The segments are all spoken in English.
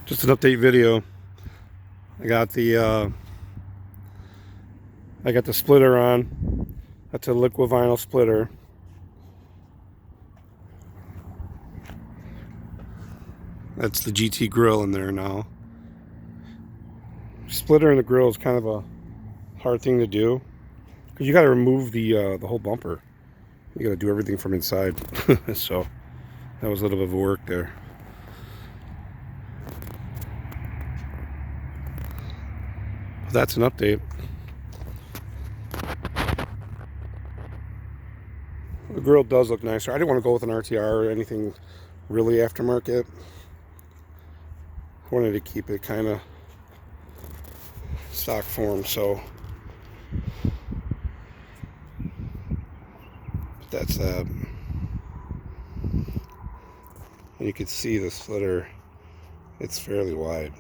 Just an update video. I got the splitter on. That's a liquid vinyl splitter. That's the GT grill in there now. Splitter in the grill is kind of a hard thing to do because you got to remove the whole bumper. You got to do everything from inside. So that was a little bit of work there. That's an update. The grill does look nicer. I didn't want to go with an RTR or anything really aftermarket. I wanted to keep it kind of stock form, so that's that. And you can see the splitter, it's fairly wide.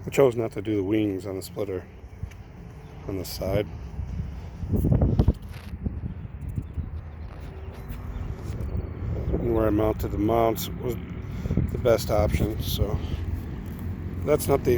I chose not to do the wings on the splitter on the side. And where I mounted the mounts was the best option, so that's an update.